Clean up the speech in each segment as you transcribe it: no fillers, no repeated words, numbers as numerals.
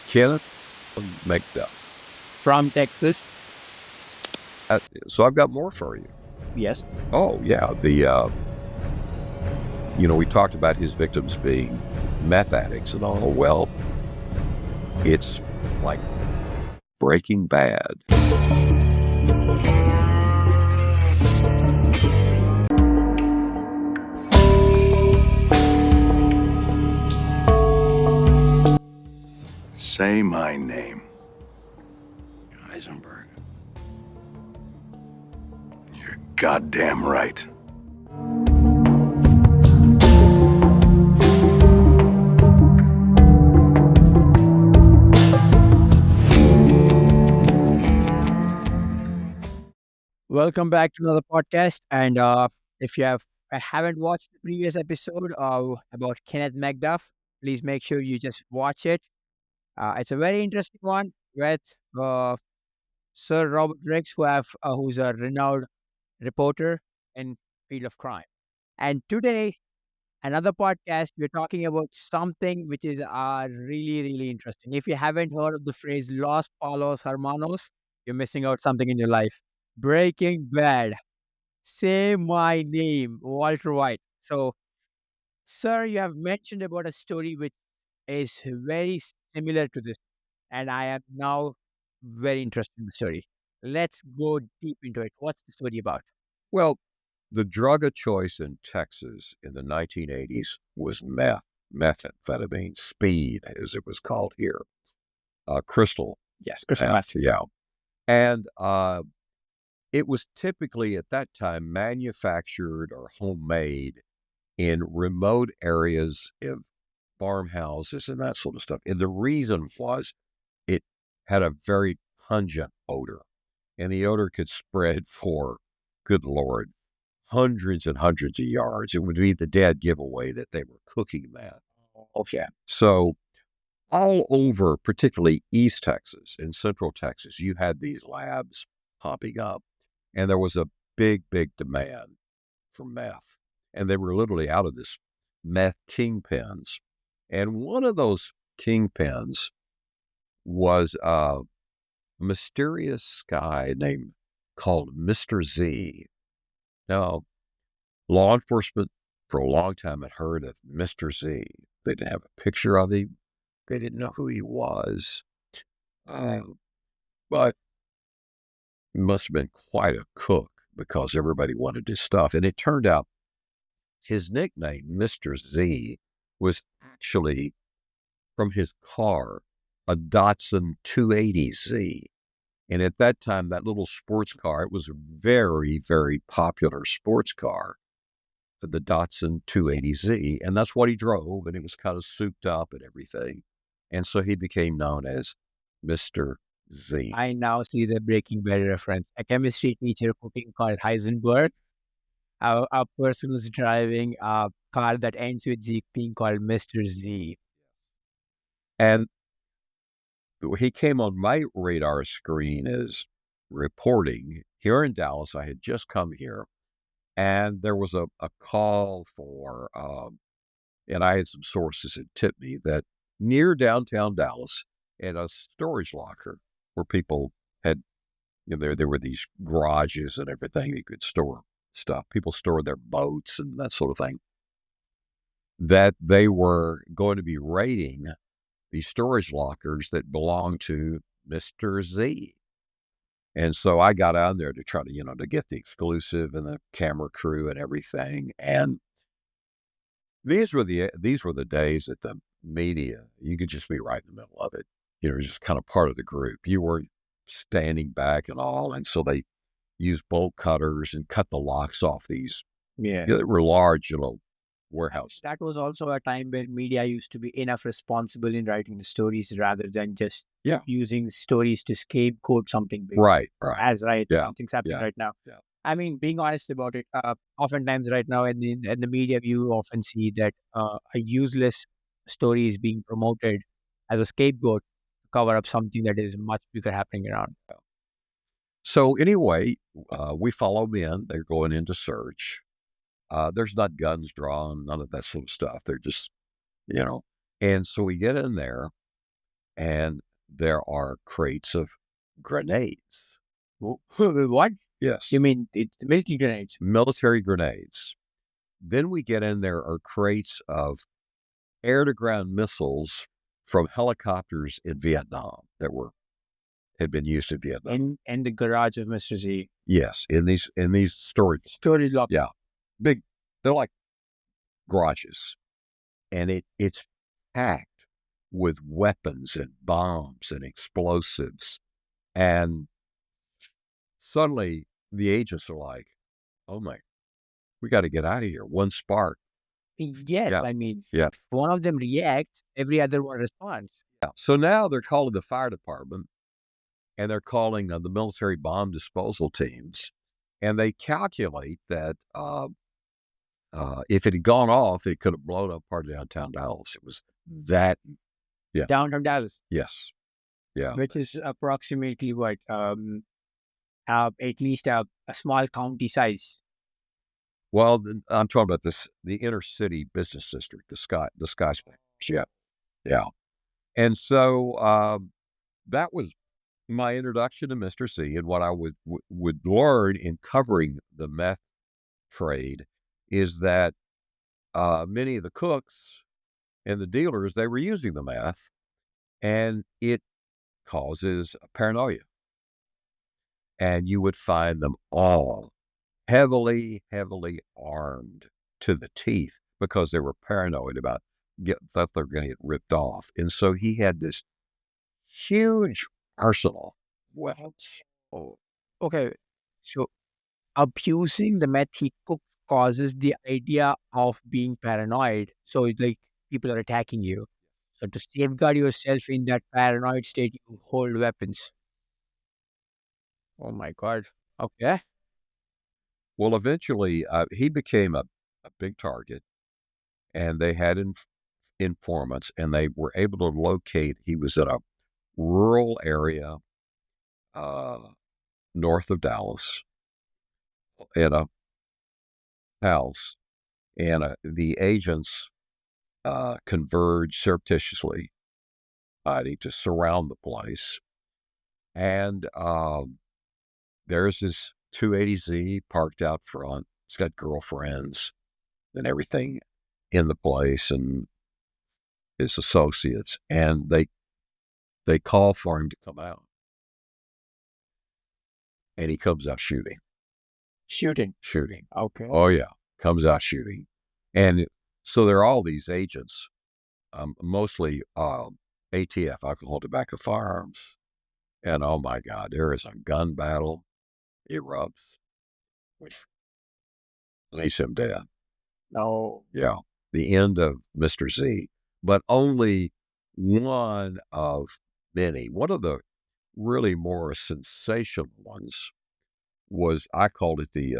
Kenneth McDuff. From Texas. So I've got more for you. Yes. Oh, yeah. We talked about his victims being meth addicts and all. Well, it's like Breaking Bad. Say my name. Heisenberg. You're goddamn right. Welcome back to another podcast. And if you haven't watched the previous episode about Kenneth McDuff, please make sure you just watch it. It's a very interesting one with Sir Robert Riggs, who's a renowned reporter in field of crime. And today, another podcast, we're talking about something which is really, really interesting. If you haven't heard of the phrase Los Palos Hermanos, you're missing out something in your life. Breaking Bad. Say my name, Walter White. So, sir, you have mentioned about a story which is very similar to this, and I am now very interested in the story. Let's go deep into it. What's the story about? Well, the drug of choice in Texas in the 1980s was methamphetamine, speed, as it was called here, crystal. Yes, crystal meth. Yeah. And it was typically at that time manufactured or homemade in remote areas of farmhouses and that sort of stuff. And the reason was it had a very pungent odor, and the odor could spread for, good Lord, hundreds and hundreds of yards. It would be the dead giveaway that they were cooking that. Okay. So all over, particularly East Texas and Central Texas, you had these labs popping up, and there was a big, big demand for meth. And they were literally out of this meth kingpins. And one of those kingpins was a mysterious guy called Mr. Z. Now, law enforcement for a long time had heard of Mr. Z. They didn't have a picture of him. They didn't know who he was. But he must have been quite a cook because everybody wanted his stuff. And it turned out his nickname, Mr. Z, was actually from his car, a Datsun 280Z. And at that time, that little sports car, it was a very, very popular sports car, the Datsun 280Z. And that's what he drove. And it was kind of souped up and everything. And so he became known as Mr. Z. I now see the Breaking Bad reference. A chemistry teacher cooking called Heisenberg. A person who's driving a car that ends with Z being called Mr. Z. And he came on my radar screen as reporting here in Dallas. I had just come here, and there was a call for, and I had some sources that tipped me that near downtown Dallas, at a storage locker where people had, there were these garages and everything you could store stuff. People stored their boats and that sort of thing. That they were going to be raiding these storage lockers that belonged to Mr. Z. And so I got on there to try to, to get the exclusive and the camera crew and everything. And these were the days that the media, you could just be right in the middle of it. Just kind of part of the group. You weren't standing back and all. And so they used bolt cutters and cut the locks off these. Yeah. They were large, warehouse. That was also a time where media used to be enough responsible in writing the stories rather than just using stories to scapegoat something big. Right. As Yeah. things happening right now. Yeah. I mean, being honest about it, oftentimes right now in the media, you often see that a useless story is being promoted as a scapegoat to cover up something that is much bigger happening around. So anyway, we follow men. They're going into search. There's not guns drawn, none of that sort of stuff. They're just, and so we get in there, and there are crates of grenades. What? Yes, You mean it's military grenades? military grenades. Then we get in there are crates of air-to-ground missiles from helicopters in Vietnam that had been used in Vietnam. In the garage of Mr. Z. Yes, in these storage. Storage locker. Yeah, big. They're like garages, and it's packed with weapons and bombs and explosives. And suddenly the agents are like, "Oh my, we got to get out of here." One spark. Yes, Yeah. I mean, Yeah. if one of them reacts, every other one responds. Yeah. So now they're calling the fire department, and they're calling the military bomb disposal teams, and they calculate that if it had gone off, it could have blown up part of downtown Dallas. It was that. Yeah. Downtown Dallas, Yes. Yeah. which is approximately what, at least a small county size. Well, I'm talking about the inner city business district, the skyscrapers. Yeah. Yeah. And so that was my introduction to Mr. C, and what I would learn in covering the meth trade is that many of the cooks and the dealers, they were using the meth, and it causes paranoia. And you would find them all heavily, heavily armed to the teeth because they were paranoid about that they're going to get ripped off. And so he had this huge arsenal of weapons. Oh, okay. So abusing the meth he cooked causes the idea of being paranoid. So it's like people are attacking you. So to safeguard yourself in that paranoid state, you hold weapons. Oh my God. Okay. Well, eventually he became a big target, and they had informants, and they were able to locate. He was in a rural area uh, north of Dallas in a house, and the agents converged surreptitiously to surround the place. And there's this 280Z parked out front. It's got girlfriends and everything in the place, and his associates, and they call for him to come out, and he comes out shooting. Shooting. Okay. Oh yeah, comes out shooting, and so there are all these agents, mostly ATF, alcohol, tobacco, firearms, and oh my God, there is a gun battle erupts, which leaves him dead. No. Yeah, the end of Mr. Z, but only one of many. One of the really more sensational ones was, I called it the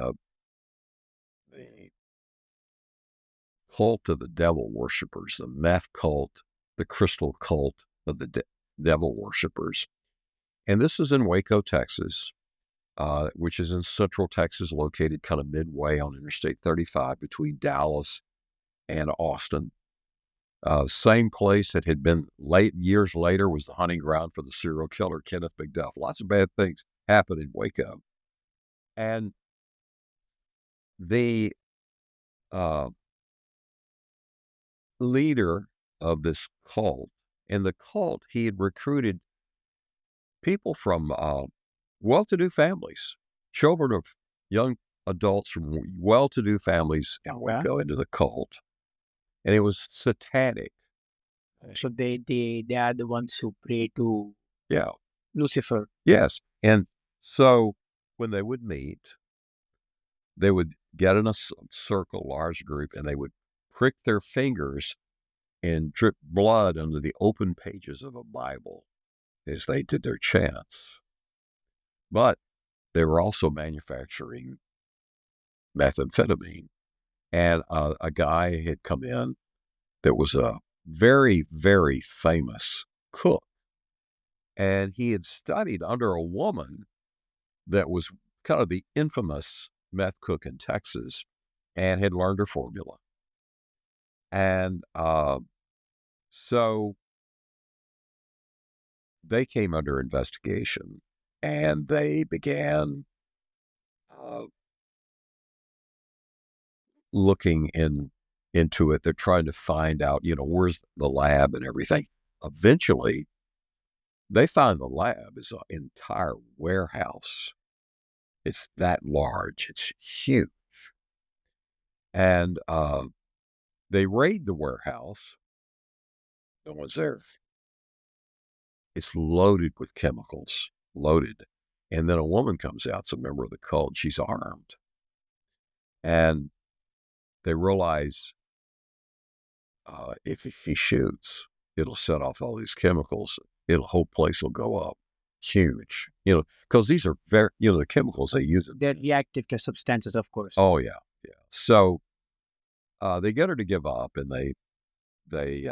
cult of the devil worshippers, the meth cult, the crystal cult of the devil worshippers. And this is in Waco, Texas, which is in central Texas, located kind of midway on Interstate 35 between Dallas and Austin. Same place that had been years later was the hunting ground for the serial killer Kenneth McDuff. Lots of bad things happened in Waco. And the leader of this cult, in the cult, he had recruited people from well-to-do families, children of young adults from well-to-do families in Waco into the cult. And it was satanic. So they are the ones who pray to Yeah. Lucifer. Yes. And so when they would meet, they would get in a circle, large group, and they would prick their fingers and drip blood under the open pages of a Bible as they did their chants. But they were also manufacturing methamphetamine. And a guy had come in that was a very, very famous cook. And he had studied under a woman that was kind of the infamous meth cook in Texas and had learned her formula. And so they came under investigation, and they began looking into it. They're trying to find out, where's the lab and everything. Eventually, they find the lab is an entire warehouse. It's that large. It's huge. And they raid the warehouse. No one's there. It's loaded with chemicals, loaded. And then a woman comes out, it's a member of the cult. She's armed. And they realize if she shoots, it'll set off all these chemicals. Whole place will go up. Huge. Because these are very, the chemicals they use. They're reactive to substances, of course. Oh, yeah. Yeah. So they get her to give up, and they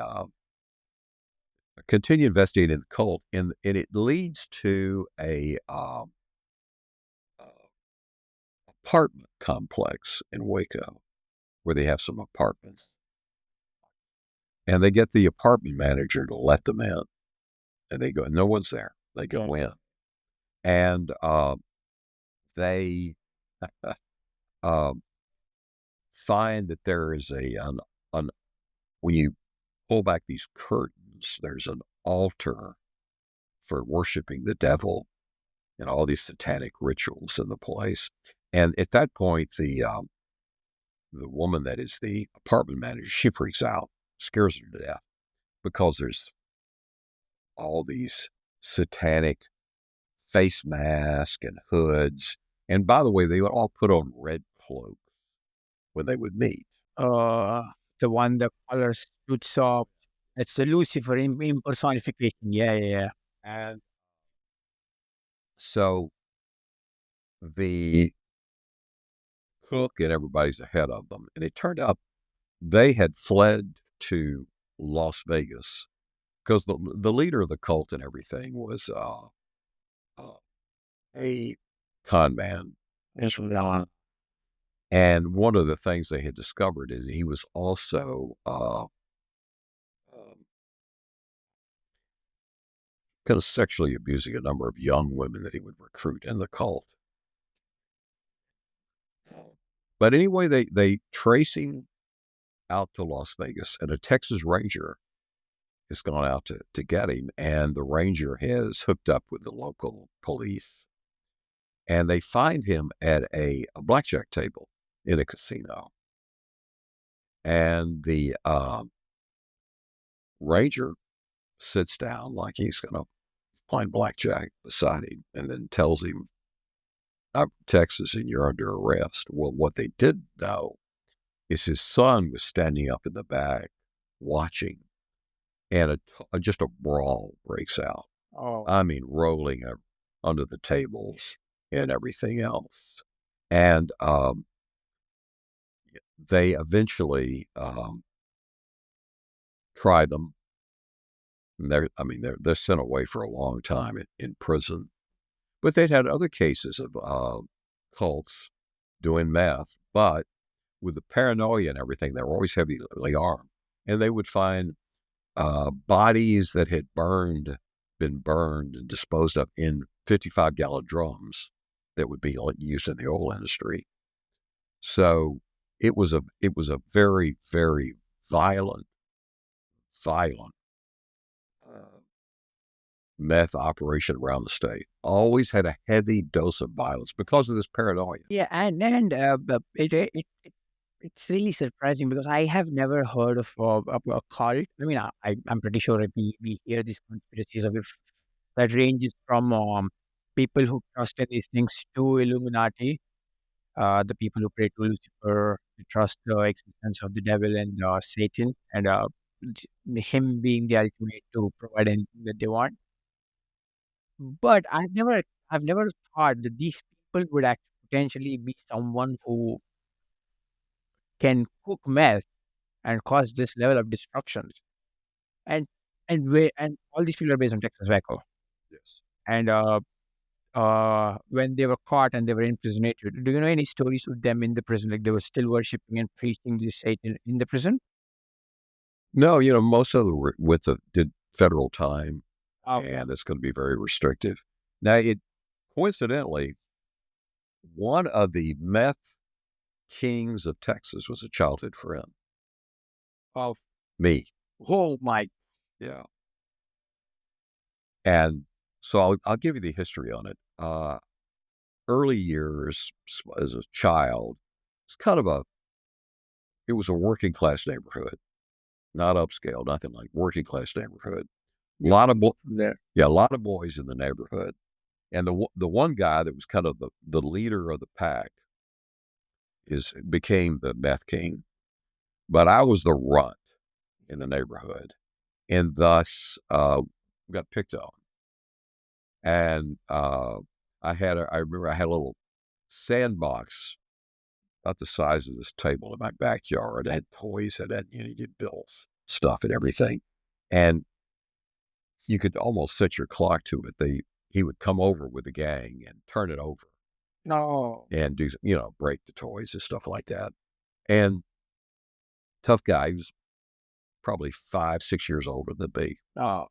continue investigating the cult, and it leads to a apartment complex in Waco where they have some apartments. And they get the apartment manager to let them in. And they go, no one's there. They go in. And they find that there is when you pull back these curtains, there's an altar for worshiping the devil and all these satanic rituals in the place. And at that point, the woman that is the apartment manager, she freaks out, scares her to death, because there's all these satanic face masks and hoods. And by the way, they would all put on red cloaks when they would meet. The one the color suits up. It's the Lucifer impersonification. Yeah. And so the cook and everybody's ahead of them. And it turned out they had fled to Las Vegas because the leader of the cult and everything was a con man. And one of the things they had discovered is he was also kind of sexually abusing a number of young women that he would recruit in the cult. But anyway, they trace him out to Las Vegas, and a Texas Ranger has gone out to get him, and the Ranger has hooked up with the local police, and they find him at a blackjack table in a casino. And the Ranger sits down like he's going to play blackjack beside him, and then tells him, I'm from Texas and you're under arrest. Well, what they didn't know is his son was standing up in the back watching, and just a brawl breaks out. Oh. I mean, rolling under the tables and everything else. And they eventually tried them. And they're sent away for a long time in prison. But they'd had other cases of cults doing meth, but with the paranoia and everything, they were always heavily armed. And they would find bodies that had been burned and disposed of in 55-gallon drums that would be used in the oil industry. So it was a very, very violent meth operation around the state. Always had a heavy dose of violence because of this paranoia. Yeah, and it's really surprising because I have never heard of a cult. I mean, I'm pretty sure we hear these conspiracies of if that ranges from people who trust in these things to Illuminati, the people who pray to Lucifer, who trust the existence of the devil and Satan, and him being the ultimate to provide anything that they want. But I've never thought that these people would actually potentially be someone who can cook meth and cause this level of destruction. And and all these people are based on Texas Waco. Yes. And when they were caught and they were imprisoned, do you know any stories of them in the prison? Like they were still worshiping and preaching this Satan in the prison? No, most of them did federal time. and it's going to be very restrictive. Now, coincidentally, one of the meth kings of Texas was a childhood friend. Of Me. oh my. Yeah. And so I'll give you the history on it. Early years as a child, it was a working class neighborhood, not upscale, nothing like working class neighborhood. A lot of a lot of boys in the neighborhood, and the one guy that was kind of the leader of the pack became the meth king, but I was the runt in the neighborhood, and thus got picked on. And I remember I had a little sandbox about the size of this table in my backyard. It had toys that had, you did bills, stuff and everything. And you could almost set your clock to it. He would come over with the gang and turn it over. No. And do, break the toys and stuff like that. And tough guy, he was probably 5, 6 years older than me. Oh.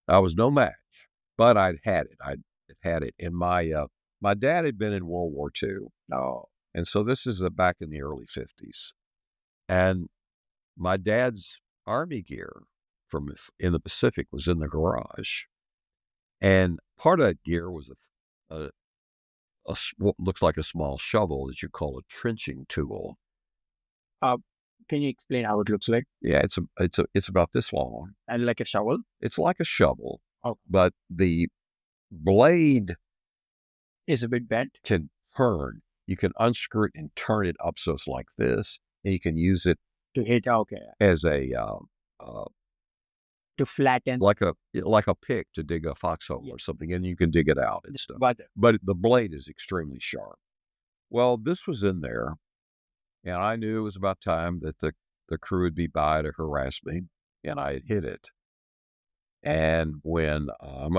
I was no match, but I'd had it. And my dad had been in World War II. No. And so this is back in the early 50s. And my dad's Army gear in the Pacific was in the garage. And part of that gear was what looks like a small shovel that you call a trenching tool. Can you explain how it looks like? Yeah, it's about this long. And like a shovel? It's like a shovel. Oh. But the blade is a bit bent. Can turn. You can unscrew it and turn it up so it's like this, and you can use it to hit. Okay. As a to flatten, like a pick to dig a foxhole or something, and you can dig it out and stuff. But the blade is extremely sharp. Well, this was in there, and I knew it was about time that the crew would be by to harass me, and I had hit it. And when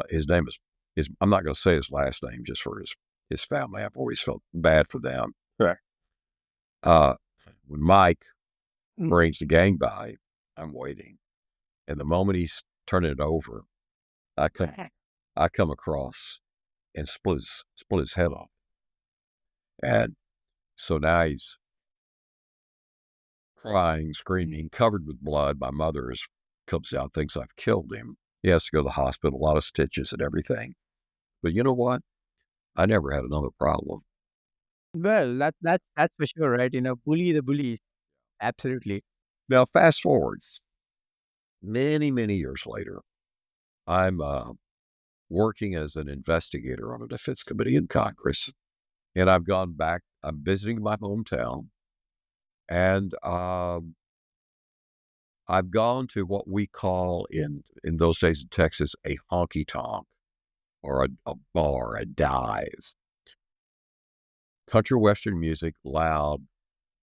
his name is I'm not going to say his last name just for his family. I've always felt bad for them. Correct. When Mike brings the gang by, I'm waiting, and the moment he's turning it over, I come across and split his head off, and so now he's crying, screaming, covered with blood. My mother comes out, thinks I've killed him. He has to go to the hospital, a lot of stitches and everything. But you know what? I never had another problem. Well, that's for sure, right? Bully the bullies. Absolutely. Now, fast forward many, many years later, I'm working as an investigator on a defense committee in Congress, and I've gone back. I'm visiting my hometown, and I've gone to what we call in those days in Texas a honky tonk, or a bar, a dive. Country western music, loud,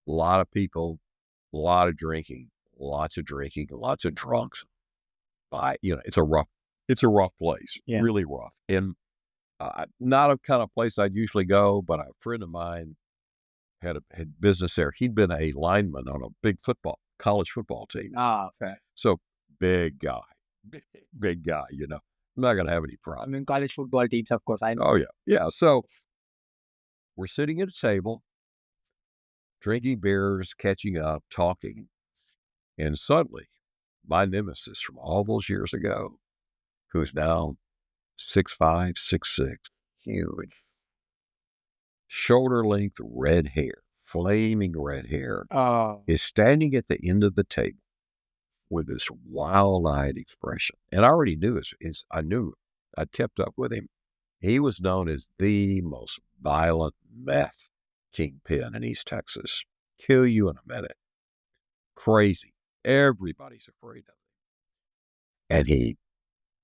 a lot of people, a lot of drinking, lots of drunks. It's a rough place, really rough. And not a kind of place I'd usually go, but a friend of mine had business there. He'd been a lineman on a big college football team. Fair. So big guy, big guy, I'm not going to have any problem. I mean, college football teams, of course, I know. Oh, yeah. Yeah. So we're sitting at a table, drinking beers, catching up, talking. And suddenly, my nemesis from all those years ago, who's now 6'5", 6'6", huge, shoulder-length red hair, flaming red hair, is standing at the end of the table with this wild-eyed expression. And I already knew I'd kept up with him. He was known as the most violent meth kingpin in East Texas. Kill you in a minute. Crazy. Everybody's afraid of him. And he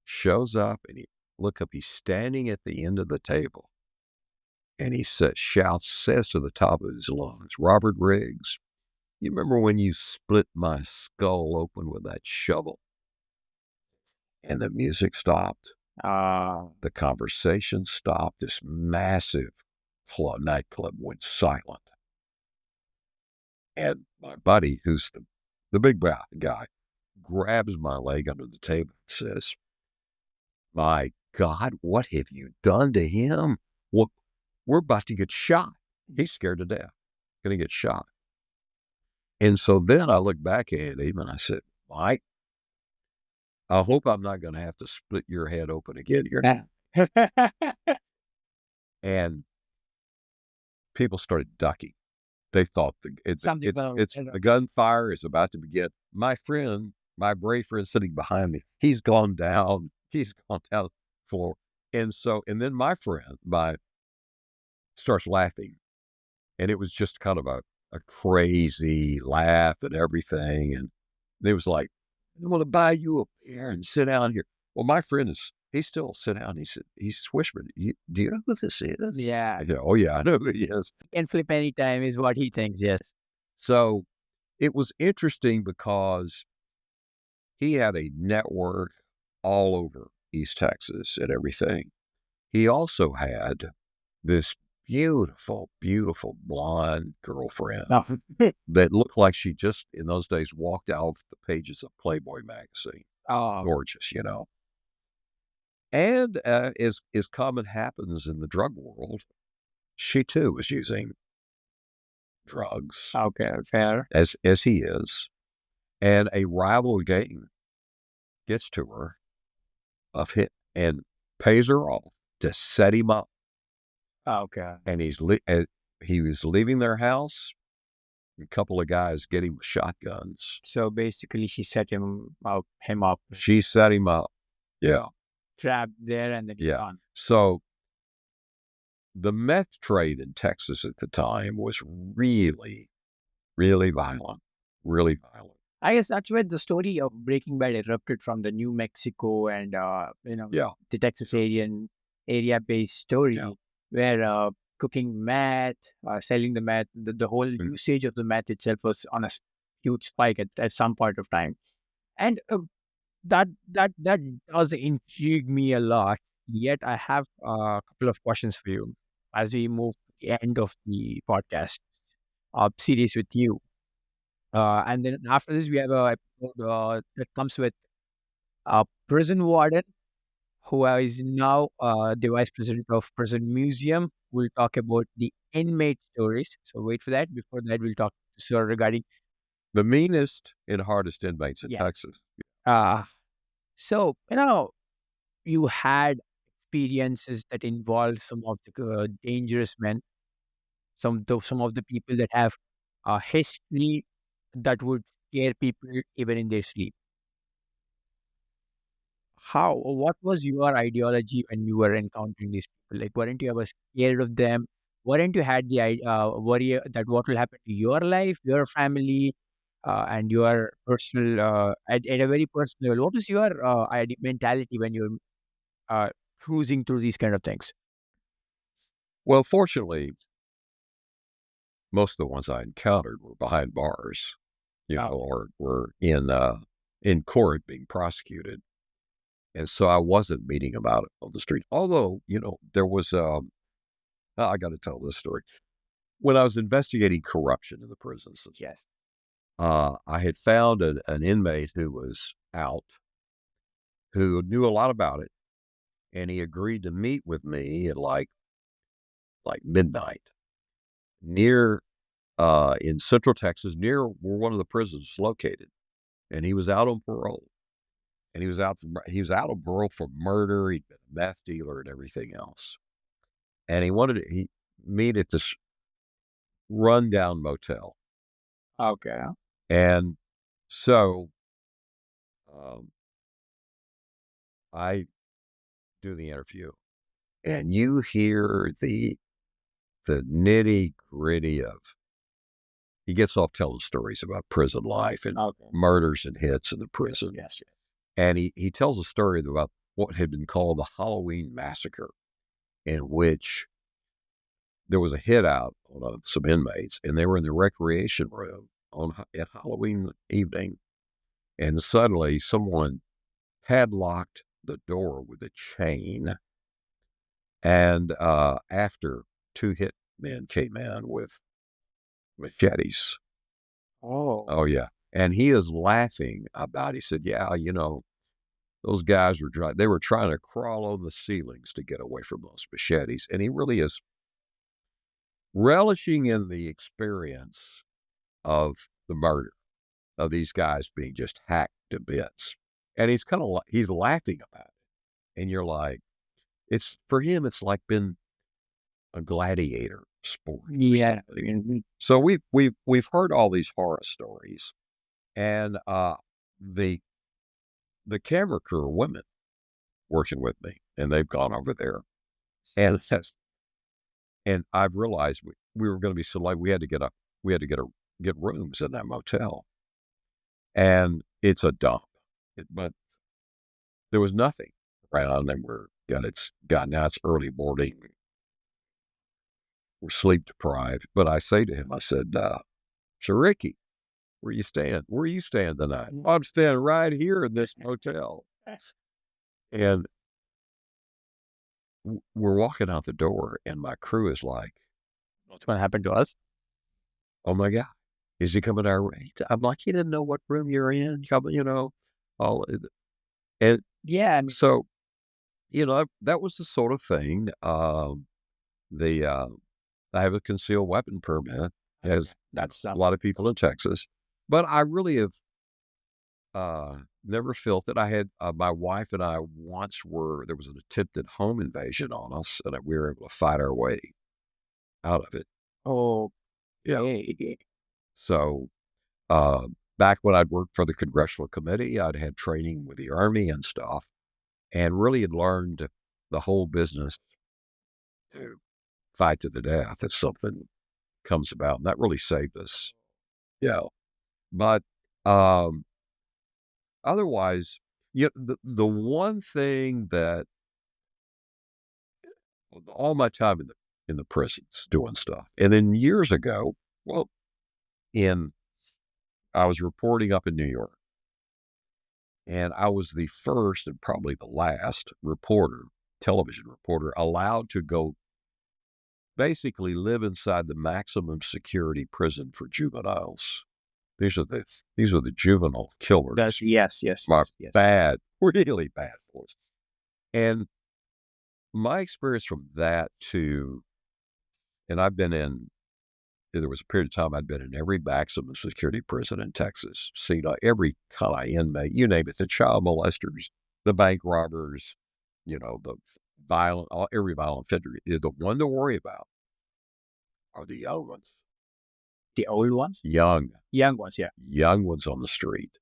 shows up and he's standing at the end of the table. And he says to the top of his lungs, "Robert Riggs, you remember when you split my skull open with that shovel?" And the music stopped. The conversation stopped. This massive nightclub went silent. And my buddy, who's the big guy, grabs my leg under the table and says, My God, what have you done to him? Well, we're about to get shot. He's scared to death, going to get shot. And so then I looked back at him and I said, Mike, I hope I'm not going to have to split your head open again here. And people started ducking. They thought it's the gunfire is about to begin. My friend, my brave friend sitting behind me, he's gone down. He's gone down the floor. And then my friend starts laughing. And it was just kind of a crazy laugh and everything. And it was like, I want to buy you a beer and sit down here. Well, my friend he's still sit down. He's whispering, do you know who this is? Yeah. I go, oh yeah, I know who he is. Can flip anytime is what he thinks, yes. So it was interesting because he had a network all over East Texas and everything. He also had this beautiful, beautiful blonde girlfriend that looked like she just in those days walked out the pages of Playboy magazine. Oh, Gorgeous, you know. And as common happens in the drug world, she too was using drugs. okay, fair. As he is. And a rival gang gets to her and pays her off to set him up. Okay. And he was leaving their house. A couple of guys get him with shotguns. So basically, she set him up. She set him up. Yeah. Trapped there and then he's gone. So the meth trade in Texas at the time was really, really violent. Really violent. I guess that's where the story of Breaking Bad erupted from, the New Mexico and the Texas area-based story where cooking meth, selling the meth, the whole usage of the meth itself was on a huge spike at some point of time, and that does intrigue me a lot. Yet I have a couple of questions for you as we move to the end of the podcast series with you. And then after this, we have a episode that comes with a prison warden who is now the vice president of prison museum. We'll talk about the inmate stories. So wait for that. Before that, we'll talk to Sir regarding the meanest and hardest inmates in Texas. So you had experiences that involved some of the dangerous men, some of the people that have a history that would scare people even in their sleep. What was your ideology when you were encountering these people? Like, weren't you ever scared of them? Weren't you had the worry that what will happen to your life, your family, and your personal, at a very personal level? What was your mentality when you're cruising through these kind of things? Well, fortunately, most of the ones I encountered were behind bars, or were in court being prosecuted. And so I wasn't meeting them out on the street. Although, there was, I got to tell this story. When I was investigating corruption in the prisons, Yes. I had found an inmate who was out, who knew a lot about it. And he agreed to meet with me at like midnight near, in Central Texas, near where one of the prisons is located. And he was out on parole. And he was out on parole for murder. He'd been a meth dealer and everything else. And he wanted to meet at this rundown motel. Okay. And so I do the interview, and you hear the nitty gritty of, he gets off telling stories about prison life and murders and hits in the prison. Yes. And he tells a story about what had been called the Halloween Massacre, in which there was a hit out on some inmates, and they were in the recreation room at Halloween evening, and suddenly someone padlocked the door with a chain, and after two hitmen came in with machetes. Oh. Oh yeah, and he is laughing about. He said, "Yeah, those guys they were trying to crawl on the ceilings to get away from those machetes. And he really is relishing in the experience of the murder of these guys being just hacked to bits. And he's kind of he's laughing about it. And you're like, it's for him, it's like been a gladiator sport. Yeah. So we've heard all these horror stories, and the camera crew are women working with me, and they've gone over there, and I've realized we were going to be so late. We had to get rooms in that motel, and it's a dump. But there was nothing around, and now it's early morning. We're sleep deprived. But I say to him, I said, so Ricky, where you staying? Where are you staying tonight? I'm staying right here in this motel. And we're walking out the door, and my crew is like, What's going to happen to us? oh my God, is he coming our way? I'm like, he didn't know what room you're in. All and Yeah. so, that was the sort of thing. I have a concealed weapon permit, as That's a lot of people in Texas, but I really have never felt that I had. My wife and I there was an attempted home invasion on us, and we were able to fight our way out of it. Oh, Yeah. hey. So, back when I'd worked for the Congressional Committee, I'd had training with the Army and stuff, and really had learned the whole business to fight to the death if something comes about. And that really saved us. Yeah. But otherwise, the one thing that all my time in the prisons doing stuff, and then years ago, well, I was reporting up in New York, and I was the first and probably the last television reporter, allowed to go basically live inside the maximum security prison for juveniles. These are the juvenile killers. Yes. Bad, really bad boys. And my experience from that and there was a period of time I'd been in every maximum security prison in Texas, seen every kind of inmate, you name it, the child molesters, the bank robbers, the every violent offender. The one to worry about are the young ones. The old ones? Young ones, yeah. Young ones on the street.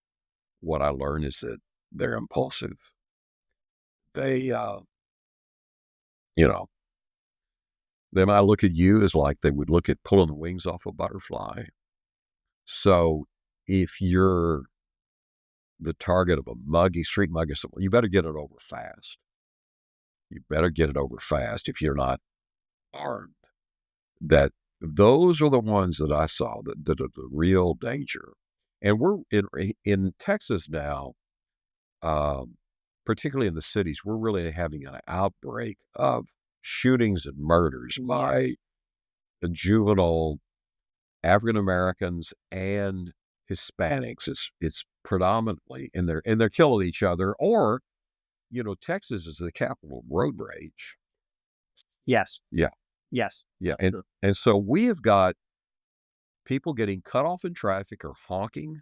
What I learned is that they're impulsive. They, they might look at you as like they would look at pulling the wings off a butterfly. So if you're the target of a street mug or something, you better get it over fast. If you're not armed. Those are the ones that I saw that are the real danger. And we're in Texas now, particularly in the cities, we're really having an outbreak of shootings and murders by the juvenile African Americans and Hispanics. It's predominantly, and they're killing each other. Or, Texas is the capital of road rage. Yes. Yeah. Yes. Yeah. And so we have got people getting cut off in traffic or honking,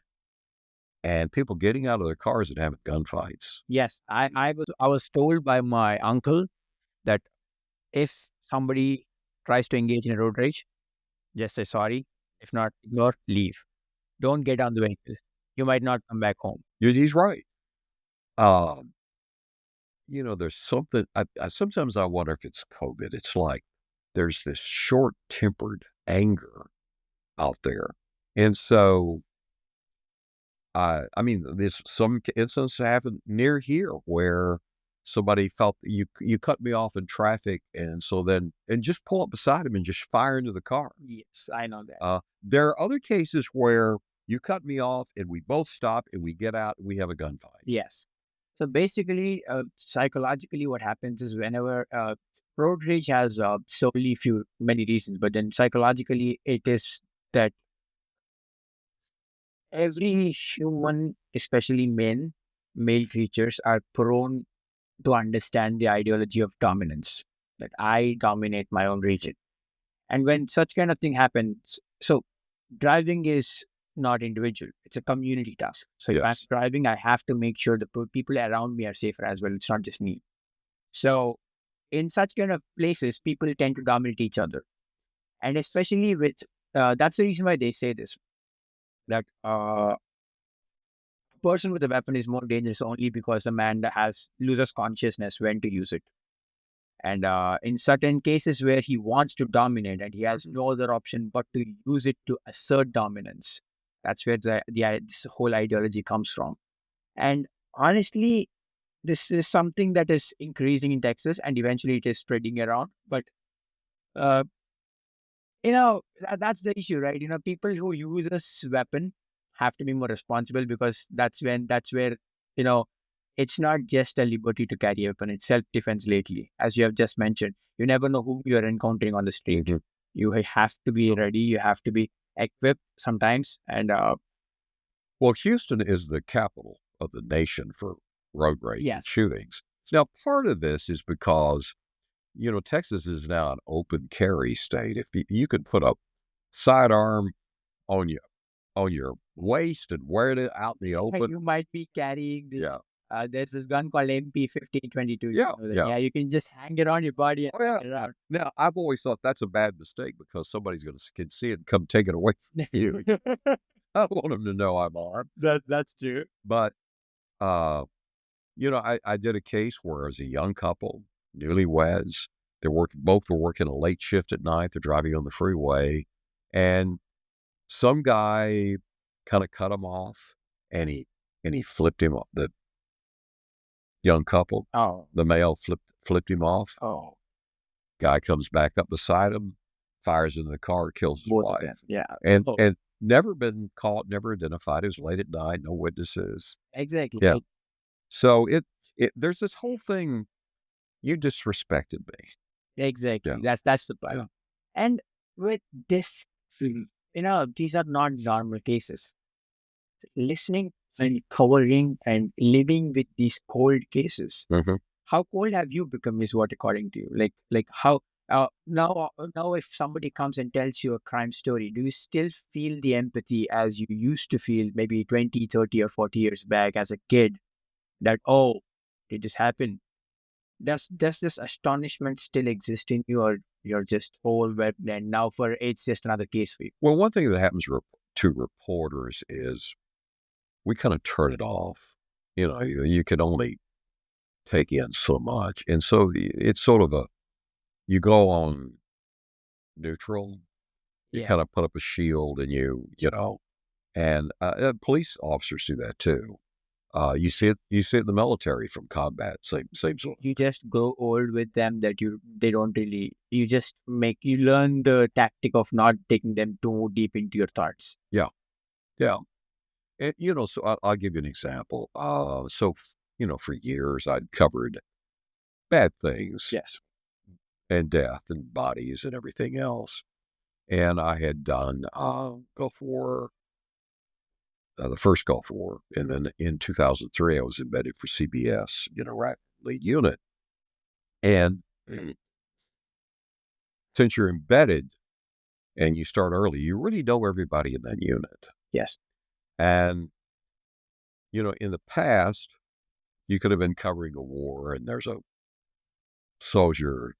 and people getting out of their cars and having gunfights. Yes. I was told by my uncle that if somebody tries to engage in a road rage, just say sorry. If not, ignore, leave. Don't get on the vehicle. You might not come back home. He's right. There's something, sometimes I wonder if it's COVID. It's like there's this short-tempered anger out there. And so, there's some incidents happen near here where somebody felt you cut me off in traffic, and just pull up beside him and just fire into the car. Yes, I know that. There are other cases where you cut me off and we both stop and we get out and we have a gunfight. Yes. So basically, psychologically, what happens is whenever road rage has many reasons, but then psychologically, it is that every human, especially men, male creatures are prone to understand the ideology of dominance, that I dominate my own region. And when such kind of thing happens, so driving is not individual, it's a community task. So if I'm Yes. driving, I have to make sure the people around me are safer as well. It's not just me. So in such kind of places, people tend to dominate each other. And especially with, that's the reason why they say this, that a person with a weapon is more dangerous only because a man that loses consciousness when to use it. And in certain cases where he wants to dominate and he has no other option but to use it to assert dominance, that's where this whole ideology comes from. And honestly, this is something that is increasing in Texas and eventually it is spreading around. But, uh, that's the issue, right? People who use this weapon have to be more responsible because that's where, you know, it's not just a liberty to carry a weapon, it's self-defense lately. As you have just mentioned, you never know who you're encountering on the street. Mhm. You have to be ready, you have to be equipped sometimes. And Well, Houston is the capital of the nation for road rage and yes, shootings. Now, part of this is because, Texas is now an open carry state. If you could put a sidearm on your waist and wear it out in the open. you might be carrying the Yeah. there's this gun called MP-1522. Yeah. Yeah. You can just hang it on your body and Oh, yeah. hang it around. Now, I've always thought that's a bad mistake because somebody's can see it and come take it away from you. I don't want them to know I'm armed. That's true. But, uh, I did a case where it was a young couple, newlyweds. Both were working a late shift at night. They're driving on the freeway, and some guy kind of cut him off, and he flipped him off. The young couple, Oh, the male flipped him off. oh, Guy comes back up beside him, fires into the car, kills his both of wife, them. Yeah. and Oh, and never been caught, never identified. It was late at night, no witnesses. exactly. Yeah. So there's this whole thing. You disrespected me. Exactly. Yeah. That's the part. Yeah. And with this, these are not normal cases. Listening and covering and living with these cold cases. Mhm. How cold have you become is what according to you? Like how now if somebody comes and tells you a crime story, do you still feel the empathy as you used to feel maybe 20, 30 or 40 years back as a kid that, oh, did this happen? Does this astonishment still exist in you, or you're just overwhelmed and now for it's just another case for you? Well, one thing that happens to reporters is we kind of turn it off. You can only take in so much, and so it's sort of you go on neutral. You Yeah. kind of put up a shield, and and police officers do that too. You see it in the military from combat. Same sort of You just grow old with them that they don't really, you learn the tactic of not taking them too deep into your thoughts. yeah, yeah. And, so I'll give you an example. For years I'd covered bad things Yes. and death and bodies and everything else. And I had done Gulf War, the first Gulf War, and then in 2003 I was embedded for CBS, Rapid Lead Unit. And since you're embedded and you start early, you really know everybody in that unit. Yes. And in the past, you could have been covering a war, and there's a soldier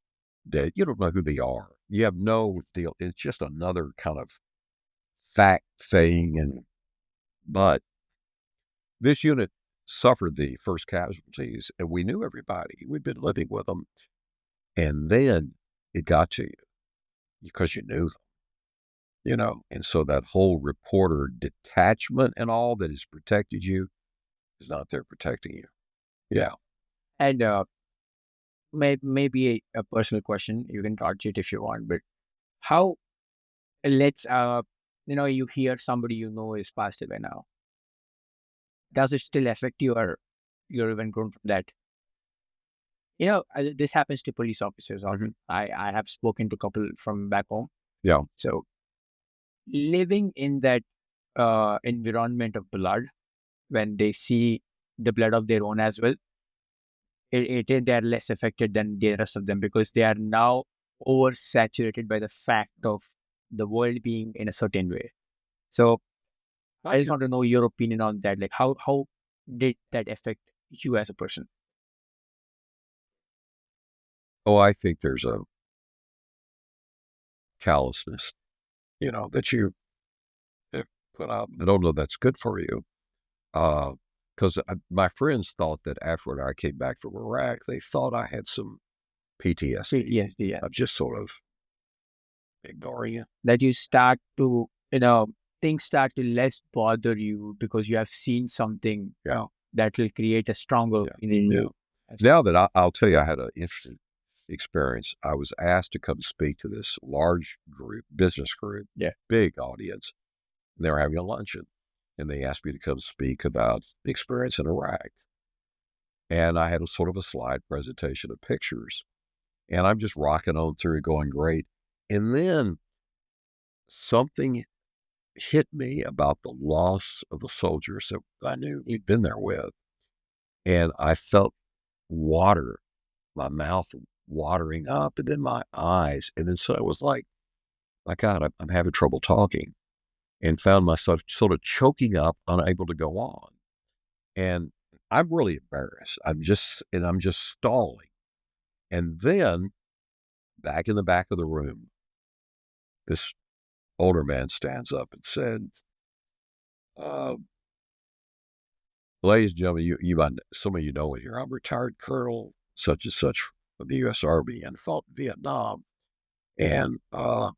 dead. You don't know who they are. You have no deal. It's just another kind of fact thing. But this unit suffered the first casualties, and we knew everybody. We'd been living with them. And then it got to you because you knew them, and so that whole reporter detachment and all that has protected you is not there protecting you. Yeah. And maybe a personal question, you can dodge it if you want, but how, let's you hear somebody is passed away now, does it still affect you, or you're even grown from that? This happens to police officers often. I have spoken to a couple from back home. Yeah. So living in that environment of blood, when they see the blood of their own as well, they are less affected than the rest of them because they are now oversaturated by the fact of the world being in a certain way. So I just want to know your opinion on that. Like, how did that affect you as a person? Oh, I think there's a callousness, that you have put up. I don't know that's good for you. Because my friends thought that after I came back from Iraq, they thought I had some PTSD. Yeah. I'm just sort of ignoring it. That you start to, things start to less bother you because you have seen something Yeah. that will create a stronger in you. Now that I'll tell you, I had an interesting experience. I was asked to come speak to this large group, business group, big audience. And they were having a luncheon, and they asked me to come speak about the experience in Iraq. And I had a sort of a slide presentation of pictures, and I'm just rocking on through, going great. And then something hit me about the loss of the soldiers that I knew we'd been there with. And I felt water, my mouth watering up, and then my eyes. And then so I was like, my God, I'm having trouble talking, and found myself sort of choking up, unable to go on. And I'm really embarrassed. I'm just stalling. And then back in the back of the room, this older man stands up and said, uh, ladies and gentlemen, some of you know it here. I'm retired Colonel such and such of the U.S. Army and fought in Vietnam. And I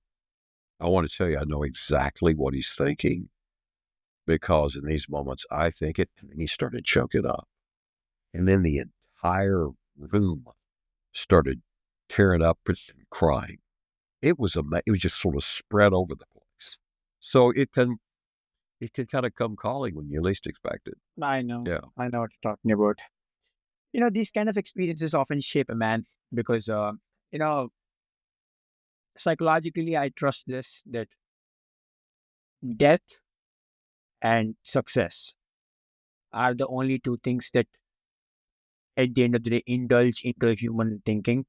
want to tell you, I know exactly what he's thinking, because in these moments, I think it. And he started choking up. And then the entire room started tearing up and crying. It was just sort of spread over the place. So it can kind of come calling when you least expect it. I know. Yeah. I know what you're talking about. These kind of experiences often shape a man because, psychologically, I trust this, that death and success are the only two things that, at the end of the day, indulge into human thinking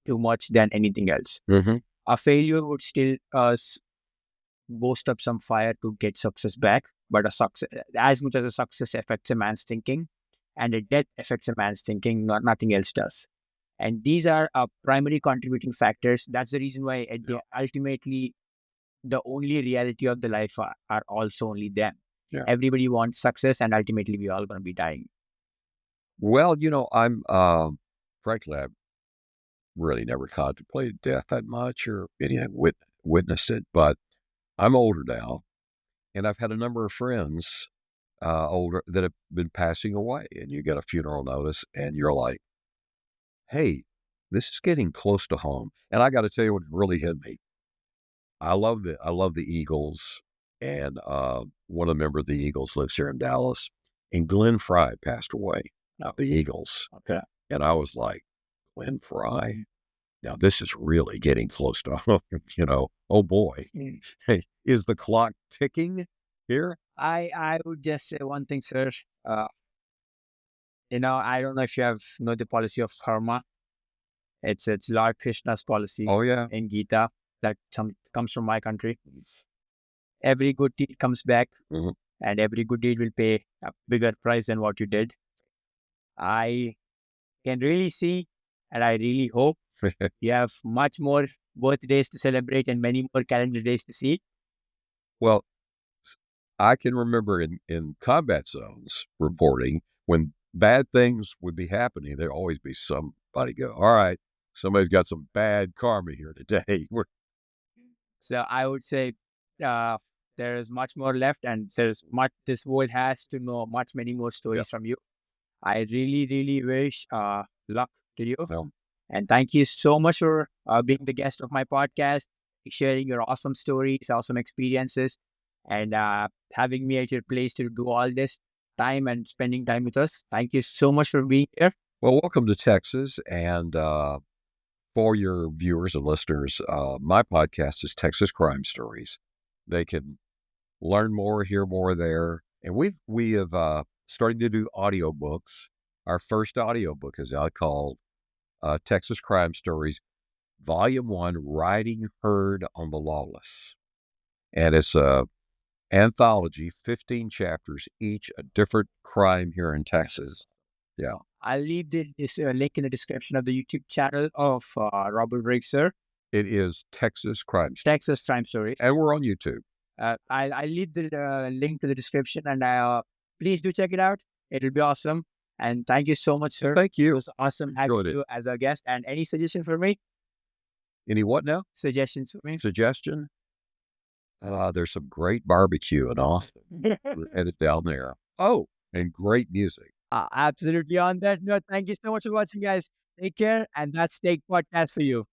too much than anything else. Mm-hmm. A failure would still boast up some fire to get success back, but a success, as much as a success affects a man's thinking, and a death affects a man's thinking, nothing else does. And these are primary contributing factors. That's the reason why ultimately the only reality of the life are also only them. Yeah. Everybody wants success, and ultimately we're all going to be dying. Well, I'm frankly, I've really never contemplated death that much or anything, witnessed it, but I'm older now, and I've had a number of friends older that have been passing away, and you get a funeral notice, and you're like, hey, this is getting close to home. And I got to tell you what really hit me. I love the Eagles, and one of the members of the Eagles lives here in Dallas, and Glenn Fry passed away of the Eagles. Okay. And I was like, Glenn Fry? Now this is really getting close to home, oh boy. Hey, is the clock ticking here? I would just say one thing, sir. I don't know if you know the policy of karma. It's Lord Krishna's policy. Oh yeah. In Gita that comes from my country. Every good deed comes back, and every good deed will pay a bigger price than what you did. I can really see, and I really hope you have much more birthdays to celebrate and many more calendar days to see. Well, I can remember in combat zones reporting when bad things would be happening, there'd always be somebody go, all right, somebody's got some bad karma here today. So I would say there is much more left, and there's much this world has to know many more stories from you. I really, really wish luck to you. And thank you so much for being the guest of my podcast, sharing your awesome stories, awesome experiences, and having me at your place to do all this time and spending time with us. Thank you so much for being here. Well, welcome to Texas. And for your viewers and listeners, my podcast is Texas Crime Stories. They can learn more, hear more there. And we have starting to do audiobooks. Our first audiobook is out called Texas Crime Stories, Volume 1, Riding Herd on the Lawless. And it's a anthology, 15 chapters, each a different crime here in Texas. Yeah. I'll leave this link in the description of the YouTube channel of Robert Riggs, It is Texas Crime Stories. Texas Crime Stories. And we're on YouTube. I'll leave the link to the description, and please do check it out. It'll be awesome. And thank you so much, sir. Thank It you. was awesome having Enjoyed it. you as a guest. And any suggestion for me? Any what now? Suggestions for me? Suggestion? There's some great barbecue in Austin. We're headed down there. Oh, and great music. Absolutely. On that note, thank you so much for watching, guys. Take care. And that's T.A.K.E Podcast for you.